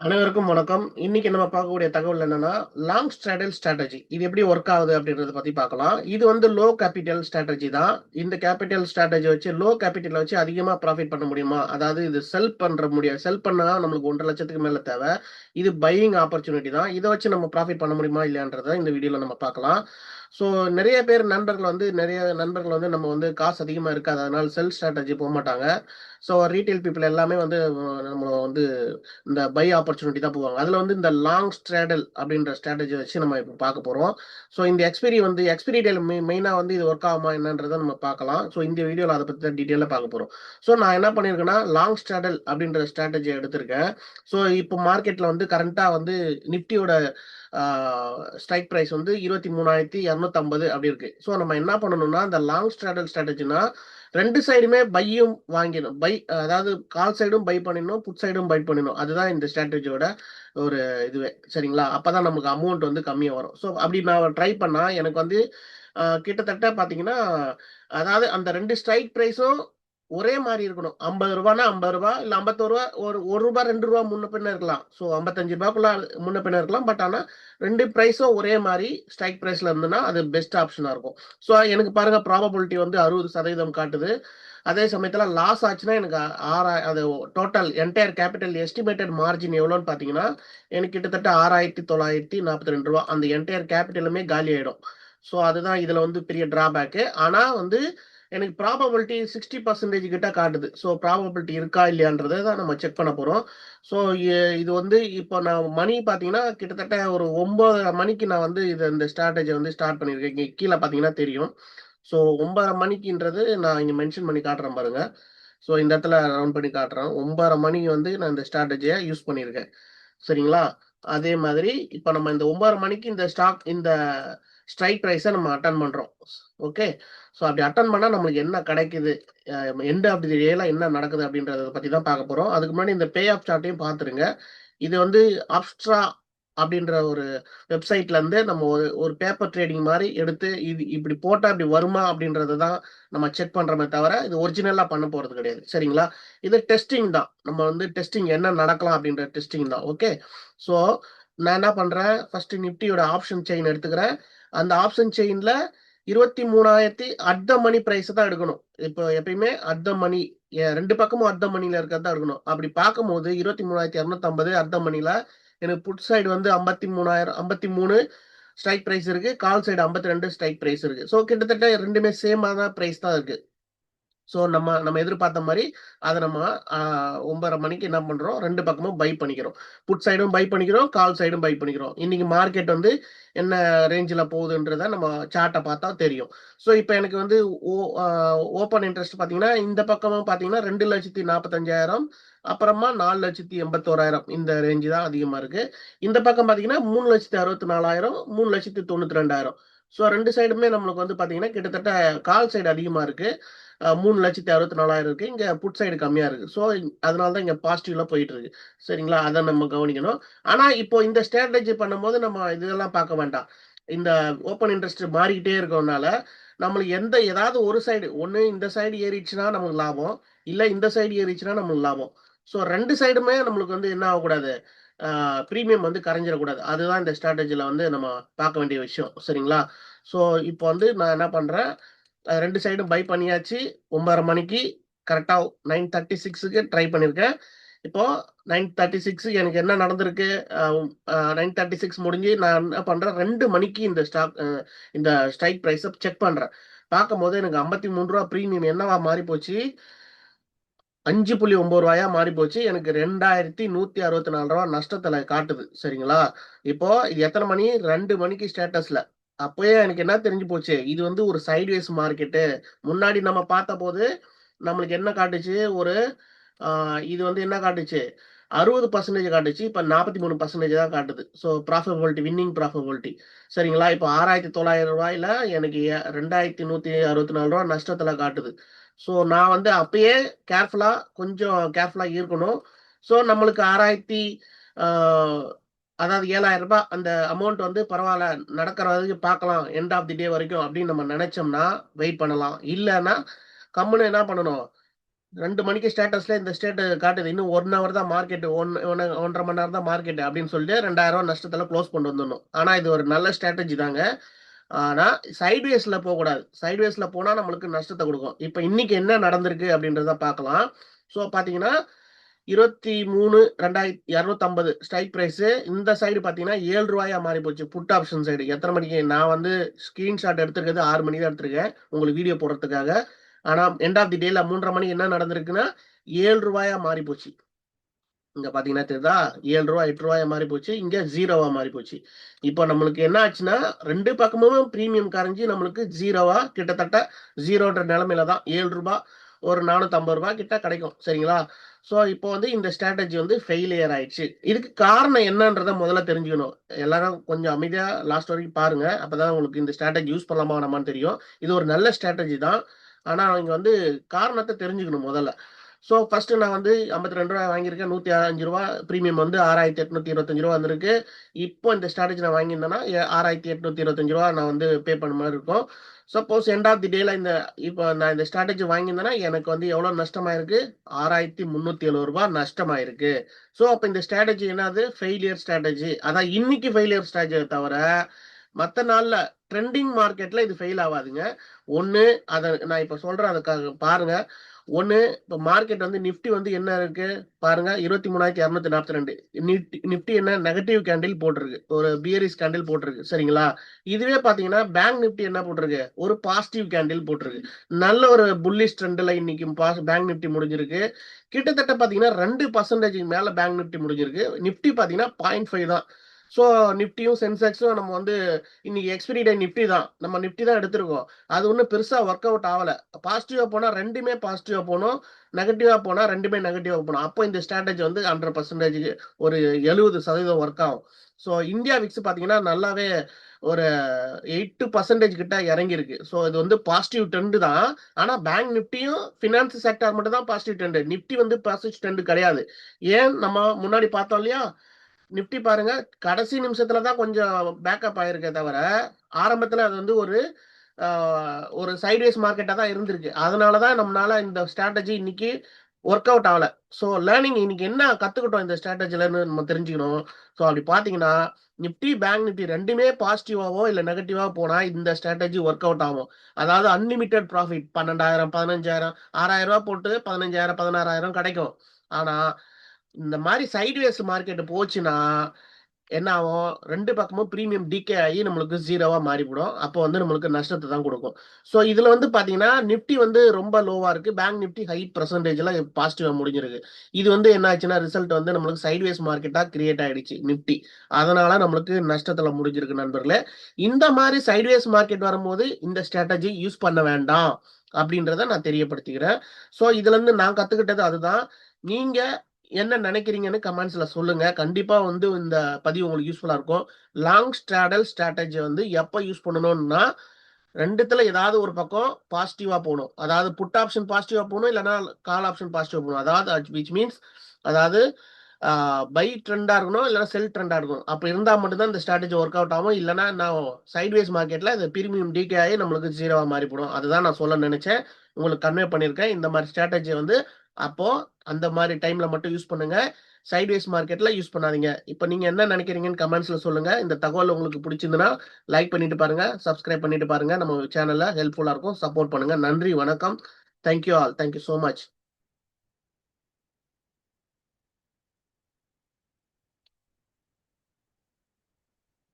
அனைவருக்கும் வணக்கம். இன்னைக்கு நம்ம பார்க்கக்கூடிய தகவல் என்னன்னா, லாங் ஸ்ட்ராடல் ஸ்ட்ராட்டஜி. இது எப்படி ஒர்க் ஆகுது அப்படின்றத பத்தி பார்க்கலாம். இது வந்து லோ கேப்பிட்டல் ஸ்ட்ராட்டஜி தான். இந்த கேப்பிட்டல் ஸ்ட்ராட்டஜி வச்சு லோ கேப்பிட்டல வச்சு அதிகமா ப்ராஃபிட் பண்ண முடியுமா? அதாவது இது செல் பண்ற முடியாது. செல் பண்ணா நம்மளுக்கு 1,50,000க்கு மேல தேவை. இது பையிங் ஆப்பர்ச்சுனிட்டி தான். இத வச்சு நம்ம ப்ராஃபிட் பண்ண முடியுமா? இல்லையான்றத இந்த வீடியோல நம்ம பார்க்கலாம். ஸோ நெறைய நண்பர்கள் வந்து நம்ம வந்து காசு அதிகமா இருக்காது. அதனால செல் ஸ்ட்ராட்டஜி போமாட்டாங்க. ஸோ ரீட்டெயில் பீப்பிள் எல்லாமே வந்து நம்ம வந்து இந்த பை ஆப்பர்ச்சுனிட்டி தான் போவாங்க. அதுல வந்து இந்த லாங் ஸ்ட்ராடல் அப்படின்ற ஸ்ட்ராட்டஜி வச்சு நம்ம இப்ப பார்க்க போறோம். ஸோ இந்த எக்ஸ்பைரி டேல மெயினா வந்து இது ஒர்க் ஆகுமா என்னன்றத நம்ம பார்க்கலாம். ஸோ இந்த வீடியோல அத பத்தி தான் டீட்டெயிலா பார்க்க போறோம். ஸோ நான் என்ன பண்ணியிருக்கேன்னா, லாங் ஸ்ட்ராடல் அப்படின்ற ஸ்ட்ராட்டஜிய எடுத்திருக்கேன். ஸோ இப்போ மார்க்கெட்ல வந்து கரண்ட்டா வந்து நிஃப்டியோட ஆ ஸ்ட்ரைக் பிரைஸ் வந்து 23,250 அப்படி இருக்கு. ஸோ நம்ம என்ன பண்ணணும்னா, இந்த லாங் ஸ்ட்ராடல் ஸ்ட்ராட்டஜினா 2 சைடுமே பையும் வாங்கிடணும். அதாவது கால் சைடும் பை பண்ணிடணும், புட் சைடும் பை பண்ணிடணும். அதுதான் இந்த ஸ்ட்ராட்டஜியோட ஒரு இதுவே. சரிங்களா? அப்பதான் நமக்கு அமௌண்ட் வந்து கம்மியா வரும். ஸோ அப்படி நான் ட்ரை பண்ணா எனக்கு வந்து கிட்டத்தட்ட பார்த்தீங்கன்னா, அதாவது அந்த 2 ஸ்ட்ரைக் பிரைஸும் ஒரே மாரி இருக்கணும். ரூ. 50னா ரூ. 50 இல்ல ரூ. 51 ஒரு ரூ. 1 ரூ. 2 முன்ன பின்ன இருக்கலாம். ஸோ ரூ. 55க்குள்ள முன்ன பின்ன இருக்கலாம். பட் ஆனா 2 பிரைஸும் ஒரே மாரி ஸ்ட்ரைக் பிரைஸ்ல இருந்ததுன்னா, அது பெஸ்ட் ஆப்ஷனா இருக்கும். ஸோ எனக்கு பாருங்க ப்ராபபிலிட்டி வந்து 60% காட்டுது. அதே சமயத்துல லாஸ் ஆச்சுன்னா எனக்கு அது total entire capital estimated margin எவ்வளோன்னு பார்த்தீங்கன்னா, எனக்கு கிட்டத்தட்ட ரூ. 6,942 அந்த என்டையர் கேபிட்டலுமே காலி ஆயிடும். ஸோ அதுதான் இதுல வந்து பெரிய டிராபேக்கு. ஆனா வந்து எனக்கு ப்ராபபிலிட்டி 60% கிட்ட காட்டுது. ஸோ ப்ராபபிலிட்டி இருக்கா இல்லையான்றத தான் நம்ம செக் பண்ண போறோம். ஸோ இது வந்து இப்போ நான் மணி பார்த்தீங்கன்னா, கிட்டத்தட்ட ஒரு 9:30 மணிக்கு நான் வந்து இந்த ஸ்ட்ராட்டஜிய வந்து ஸ்டார்ட் பண்ணியிருக்கேன். இங்க கீழ பார்த்தீங்கன்னா தெரியும். ஸோ 9:30 மணிக்குன்றது நான் இங்க மென்ஷன் பண்ணி காட்டுறேன் பாருங்க. ஸோ இந்த இடத்துல ரவுண்ட் பண்ணி காட்டுறேன். 9:30 மணிக்கு வந்து நான் இந்த ஸ்ட்ராட்டஜிய யூஸ் பண்ணியிருக்கேன். சரிங்களா? அதே மாதிரி இப்ப நம்ம இந்த 9:30 மணிக்கு இந்த ஸ்ட்ரைக் பிரைஸ நம்ம அட்டெண்ட் பண்றோம். ஓகே. ஸோ அப்படி அட்டெண்ட் பண்ணா நம்மளுக்கு என்ன கிடைக்குது? எண்ட் ஆஃப் தி டேல என்ன நடக்குது அப்படின்றத பத்தி தான் பார்க்க போறோம். அதுக்கு முன்னாடி இந்த பே ஆஃப் சார்ட்டையும் பார்த்துருங்க. இது வந்து அப்ஸ்ட்ரா அப்படின்ற ஒரு வெப்சைட்ல இருந்து நம்ம ஒரு ஒரு பேப்பர் ட்ரேடிங் மாரி எடுத்து இது இப்படி போட்டா இப்படி வருமா அப்படின்றத தான் நம்ம செக் பண்றோமே தவிர, இது ஒரிஜினலா பண்ண போறது கிடையாது. சரிங்களா? இது டெஸ்டிங் தான். நம்ம வந்து டெஸ்டிங் என்ன நடக்கலாம் அப்படின்ற டெஸ்டிங் தான். ஓகே. ஸோ நான் என்ன பண்றேன், ஃபர்ஸ்ட் நிஃப்டியோட ஆப்ஷன் செயின் எடுத்துக்கிறேன். அந்த ஆப்ஷன் செயின்ல 23,000 அட் த மணி பிரைஸ் தான் எடுக்கணும். இப்போ எப்பயுமே அட் த மணி 2 பக்கமும் அட் த மணில இருக்கிறது தான் எடுக்கணும். அப்படி பார்க்கும்போது 23,250 அட் த மணில எனக்கு புட் சைடு வந்து 53 ஸ்ட்ரைக் பிரைஸ் இருக்கு. கால் சைடு 52 ஸ்ட்ரைக் பிரைஸ் இருக்கு. ஸோ கிட்டத்தட்ட 2மே சேமான பிரைஸ் தான் இருக்கு. ஸோ நம்ம நம்ம எதிர்பார்த்த மாரி, அத நம்ம அ 9:30 மணிக்கு என்ன பண்றோம், 2 பக்கமும் பை பண்ணிக்கிறோம். புட் சைடும் பை பண்ணிக்கிறோம், கால் சைடும் பை பண்ணிக்கிறோம். இன்னைக்கு மார்க்கெட் வந்து என்ன ரேஞ்சுல போகுதுன்றத நம்ம சார்ட்ட பார்த்தா தெரியும். ஸோ இப்ப எனக்கு வந்து ஓ அ ஓப்பன் இன்ட்ரெஸ்ட் பார்த்தீங்கன்னா, இந்த பக்கமும் பார்த்தீங்கன்னா 2,45,000 அப்புறமா 4,81,000 இந்த ரேஞ்சு தான் அதிகமா இருக்கு. இந்த பக்கம் பார்த்தீங்கன்னா 3,64,000 3,92,000 ஸோ 2 சைடுமே நம்மளுக்கு வந்து பார்த்தீங்கன்னா, கிட்டத்தட்ட கால் சைடு அதிகமா இருக்கு. 3,64,000 இருக்கு. இங்க புட் சைடு கம்மியா இருக்கு. ஸோ அதனால தான் இங்க பாசிட்டிவ்ல போயிட்டு இருக்கு. சரிங்களா? அத நம்ம கவனிக்கணும். ஆனா இப்போ இந்த ஸ்ட்ராட்டஜி பண்ணும்போது நம்ம இதெல்லாம் பார்க்க வேண்டாம். இந்த ஓப்பன் இன்ட்ரெஸ்ட் மாறிக்கிட்டே இருக்கறனால, நம்மளுக்கு ஏதாவது ஒரு சைடு ஒண்ணு இந்த சைடு ஏறிடுச்சுன்னா நமக்கு லாபம். இல்ல இந்த சைடு ஏறிச்சுன்னா நமக்கு லாபம். ஸோ 2 சைடுமே நம்மளுக்கு வந்து என்ன ஆகக்கூடாது, ஆ பிரீமியம் வந்து கரைஞ்சிறக்கூடாது. அதுதான் இந்த ஸ்ட்ராட்டஜில வந்து நம்ம பார்க்க வேண்டிய விஷயம். சரிங்களா? ஸோ இப்போ வந்து நான் என்ன பண்றேன், 2 சைடும் பை பண்ணியாச்சு. 9:30 மணிக்கு கரெக்ட்டா 9:36க்கு ட்ரை பண்ணியிருக்கேன். இப்போ 9:36 எனக்கு என்ன நடந்திருக்கு? அ அ 9:36 முடிஞ்சு நான் என்ன பண்றேன், 2 மணிக்கு இந்த ஸ்ட்ரைக் பிரைஸ செக் பண்றேன். பார்க்கும்போது எனக்கு ரூ. 53 பிரீமியம் என்னவா மாறி போச்சு, ரூ. 5.9 மாறி போச்சு. எனக்கு ரூ. 2,164 நஷ்டத்துல காட்டுது. சரிங்களா? இப்போ இது எத்தன மணி? 2 மணிக்கு ஸ்டேட்டஸ்ல. அப்பயே எனக்கு என்ன தெரிஞ்சு போச்சு, இது வந்து ஒரு சைட்வேஸ் மார்க்கெட்டு. முன்னாடி நம்ம பார்த்தபோது, நம்மளுக்கு என்ன காட்டுச்சு, ஒரு ஆ இது வந்து என்ன காட்டுச்சு, 60% காட்டுச்சு. இப்ப 43% தான் காட்டுது. So winning probability. சரிங்களா? இப்போ ரூ. 6,900 எனக்கு ரூ. 2,164 நஷ்டத்துல காட்டுது. ஸோ நான் வந்து அப்பயே கொஞ்சம் கேர்ஃபுல்லா இருக்கணும். ஸோ நம்மளுக்கு 6,000 ஆ அதாவது ரூ. 7,000 அந்த அமௌண்ட் வந்து பரவால்ல, நடக்கிற வரைக்கும் பார்க்கலாம். எண்ட் ஆஃப் தி டே வரைக்கும் அப்படின்னு நம்ம நெனைச்சோம்னா, வெயிட் பண்ணலாம். இல்லன்னா, கம்முனு என்ன பண்ணணும், 2 மணிக்கு ஸ்டேட்டஸ்ல இந்த ஸ்டேட் காட்டுது, இன்னும் 1 ஹவர் தான் மார்க்கெட், 1.5 மணி நேரம் தான் மார்க்கெட் அப்படின்னு சொல்லிட்டு 2000 நஷ்டத்துல க்ளோஸ் கொண்டு வந்துடணும். ஆனா இது ஒரு நல்ல ஸ்ட்ராட்டஜி தாங்க. ஆனா சைட்வேஸ்ல போகக்கூடாது. சைட்வேஸ்ல போனா நம்மளுக்கு நஷ்டத்தை கொடுக்கும். இப்ப இன்னைக்கு என்ன நடந்திருக்கு அப்படின்றத பார்க்கலாம். ஸோ பாத்தீங்கன்னா 23,250 ஸ்ட்ரைக் பிரைஸ். இந்த சைடு பாத்தீங்கன்னா 7 ரூபாயா மாறி போச்சு. புட் ஆப்ஷன் சைடு எத்தனை மணிக்கு? நான் வந்து ஸ்கிரீன்ஷாட் எடுத்திருக்கிறது 6 மணி தான் எடுத்திருக்கேன் உங்களுக்கு வீடியோ போடுறதுக்காக. ஆனா எண்ட் ஆஃப் தி டேல 3:30 மணிக்கு என்ன நடந்திருக்குன்னா 7 ரூபாயா மாறி போச்சு. இங்க பாத்தீங்கன்னா தெரியுதா? 7 ரூபாய் 8 ரூபாயா மாறி போச்சு. இங்க 0வா மாறி போச்சு. இப்போ நம்மளுக்கு என்ன ஆச்சுன்னா 2 பக்கமும் பிரீமியம் கரைஞ்சு நம்மளுக்கு 0வா கிட்டத்தட்ட 0ன்ற நிலைமையில தான் 7 ரூபாய் ஒரு 450 ரூபாய் கிட்ட கிடைக்கும். சரிங்களா? ஸோ இப்போ வந்து இந்த ஸ்ட்ராட்டஜி வந்து ஃபெயிலியர் ஆயிடுச்சு. இதுக்கு காரணம் என்னன்றத முதல்ல தெரிஞ்சுக்கணும். எல்லாரும் கொஞ்சம் அமைதியா லாஸ்ட் வரைக்கும் பாருங்க. அப்பதான் உங்களுக்கு இந்த ஸ்ட்ராட்டஜி யூஸ் பண்ணலாமா வேணாமான்னு தெரியும். இது ஒரு நல்ல ஸ்ட்ராட்டஜி தான். ஆனா இங்க வந்து காரணத்தை தெரிஞ்சுக்கணும் முதல்ல. ஸோ ஃபர்ஸ்ட் நான் வந்து ரூ. 52 வாங்கியிருக்கேன். ரூ. 105 பிரீமியம் வந்து ரூ. 6,825 வந்திருக்கு. இப்போ இந்த ஸ்ட்ராட்டஜி நான் வாங்கியிருந்தேன்னா ரூ. 6,825 நான் வந்து பே பண்ண மாதிரி இருக்கும். சப்போஸ் எண்ட் ஆஃப் தி டேல இப்போ நான் இந்த ஸ்ட்ராட்டஜி வாங்கியிருந்தேன்னா எனக்கு வந்து எவ்வளவு நஷ்டமாயிருக்கு? ரூ. 6,370 நஷ்டமாயிருக்கு. ஸோ அப்ப இந்த ஸ்ட்ராட்டஜி என்னது? Failure strategy. அதான் இன்னைக்கு ஃபெயிலியர் ஸ்ட்ராட்டஜியை தவிர மத்த நாள்ல ட்ரெண்டிங் மார்க்கெட்ல இது ஃபெயில் ஆகாதுங்க. ஒண்ணு அத நான் இப்ப சொல்றேன், அதுக்காக பாருங்க. ஒண்ணு இப்ப மார்க்கெட் வந்து நிஃப்டி வந்து என்ன இருக்கு பாருங்க, 23,242. நிஃப்டி என்ன நெகட்டிவ் கேண்டில் போட்டிருக்கு, ஒரு பியரிஷ் கேண்டில் போட்டிருக்கு. சரிங்களா? இதுவே பாத்தீங்கன்னா பேங்க் நிஃப்டி என்ன போட்டிருக்கு? ஒரு பாசிட்டிவ் கேண்டில் போட்டிருக்கு. நல்ல ஒரு புல்லிஷ் ட்ரெண்ட்ல இன்னைக்கு பேங்க் நிஃப்டி முடிஞ்சிருக்கு. கிட்டத்தட்ட பாத்தீங்கன்னா 2% மேல பேங்க் நிஃப்டி முடிஞ்சிருக்கு. நிஃப்டி பாத்தீங்கன்னா 0.5 தான். ஸோ நிஃப்டியும் சென்செக்ஸும் நம்ம வந்து இன்னைக்கு எக்ஸ்பிரி டே நிஃப்டி தான், நம்ம நிஃப்டி தான் எடுத்திருக்கோம். அது ஒன்றும் பெருசா ஒர்க் அவுட் ஆகல. பாசிட்டிவா போனா ரெண்டுமே பாசிட்டிவா போகணும், நெகட்டிவா போனா ரெண்டுமே நெகட்டிவா போகணும். அப்போ இந்த ஸ்ட்ராட்டஜி வந்து 100% ஒரு 70% ஒர்க் ஆகும். ஸோ இந்தியா விக்ஸ் பாத்தீங்கன்னா நல்லாவே ஒரு 8% கிட்ட இறங்கி இருக்கு. ஸோ இது வந்து பாசிட்டிவ் ட்ரெண்ட் தான். ஆனா பேங்க் நிஃப்டியும் பினான்ஸ் செக்டர் மட்டும் தான் பாசிட்டிவ் ட்ரெண்ட். நிஃப்டி வந்து பாசிட்டிவ் ட்ரெண்ட் கிடையாது. ஏன் நம்ம முன்னாடி பார்த்தோம் இல்லையா? நிஃப்டி பாருங்க, கடைசி நிமிஷத்துல தான் கொஞ்சம் பேக்கப் ஆயிருக்கே தவிர, ஆரம்பத்துல அது வந்து ஒரு சைட்வேஸ் மார்க்கெட்டா தான் இருந்திருக்கு. அதனால தான் நம்மனால இந்த ஸ்ட்ராட்டஜி இன்னைக்கு ஒர்க் அவுட் ஆகல. ஸோ லேர்னிங் இன்னைக்கு என்ன கத்துக்கிட்டோம் இந்த ஸ்ட்ராட்டஜிலன்னு நம்ம தெரிஞ்சுக்கணும். ஸோ அப்படி பார்த்தீங்கன்னா, நிஃப்டி, பேங்க் நிஃப்டி 2மே பாசிட்டிவாவோ இல்ல நெகட்டிவா போனா இந்த ஸ்ட்ராட்டஜி ஒர்க் அவுட் ஆகும். அதாவது அன்லிமிட்டட் ப்ராஃபிட் 12,000, 15,000, ரூ. 6,000 போட்டு 15,000, 16,000 கிடைக்கும். ஆனா இந்த மாரி சைட்வேஸ் மார்க்கெட் போச்சுன்னா, என்ன ஆகும்? 2 பக்கமும் பிரீமியம் டிகே ஆகி நம்மளுக்கு 0வா மாறிவிடும். அப்போ வந்து நம்மளுக்கு நஷ்டத்த தான் குடுக்கும். ஸோ இதுல வந்து பாத்தீங்கன்னா, நிஃப்டி வந்து ரொம்ப லோவா இருக்கு. பேங்க் நிஃப்டி ஹை பெர்சன்டேஜ்ல பாசிட்டிவா முடிஞ்சிருக்கு. இது வந்து என்ன ஆச்சுன்னா, ரிசல்ட் வந்து நம்மளுக்கு சைட்வேஸ் மார்க்கெட்டா கிரியேட் ஆயிடுச்சு நிஃப்டி. அதனால நம்மளுக்கு நஷ்டத்துல முடிஞ்சிருக்கு நண்பர்களே. இந்த மாரி சைட்வேஸ் மார்க்கெட் வரும்போது இந்த ஸ்ட்ராட்டஜி யூஸ் பண்ண வேண்டாம். அப்படின்றத நான் தெரியப்படுத்திக்கிறேன். ஸோ இதுலருந்து நான் கத்துக்கிட்டது அதுதான். நீங்க என்ன நினைக்கிறீங்கன்னு கமெண்ட்ஸ்ல சொல்லுங்க. கண்டிப்பா வந்து இந்த பதிவு உங்களுக்கு யூஸ்ஃபுல்லா இருக்கும். லாங் ஸ்ட்ராடல் ஸ்ட்ராட்டஜி வந்து எப்ப யூஸ் பண்ணணும்னா, 2த்துல ஏதாவது ஒரு பக்கம் பாசிட்டிவா போணும். அதாவது புட் ஆப்ஷன் பாசிட்டிவா போணும், இல்லன்னா கால் ஆப்ஷன் பாசிட்டிவா போணும். அதாவது விச் மீன்ஸ் அதாவது பை ட்ரெண்டா இருக்கணும், இல்லன்னா செல் ட்ரெண்டா இருக்கணும். அப்ப இருந்தா மட்டும் தான் இந்த ஸ்ட்ராட்டஜி ஒர்க் அவுட் ஆகும். இல்லன்னா நான் சைட்வேஸ் மார்க்கெட்ல இந்த பிரீமியம் டிகே ஆகி நம்மளுக்கு 0வா மாறி போடும். அதுதான் நான் சொல்ல நினைச்சேன். உங்களுக்கு கன்வே பண்ணியிருக்கேன். இந்த மாரி ஸ்ட்ராட்டஜி வந்து அப்போ அந்த மாரி டைம்ல மட்டும் யூஸ் பண்ணுங்க. சைட்வேஸ் மார்க்கெட்ல யூஸ் பண்ணாதீங்க. இப்ப நீங்க என்ன நினைக்கிறீங்கன்னு கமெண்ட்ஸ்ல சொல்லுங்க. இந்த தகவல் உங்களுக்கு பிடிச்சிருந்ததுன்னா லைக் பண்ணிட்டு பாருங்க, சப்ஸ்கிரைப் பண்ணிட்டு பாருங்க. நம்ம சேனல்ல ஹெல்ப்ஃபுல்லா இருக்கும். சப்போர்ட் பண்ணுங்க. நன்றி, வணக்கம். Thank you all. Thank you so much.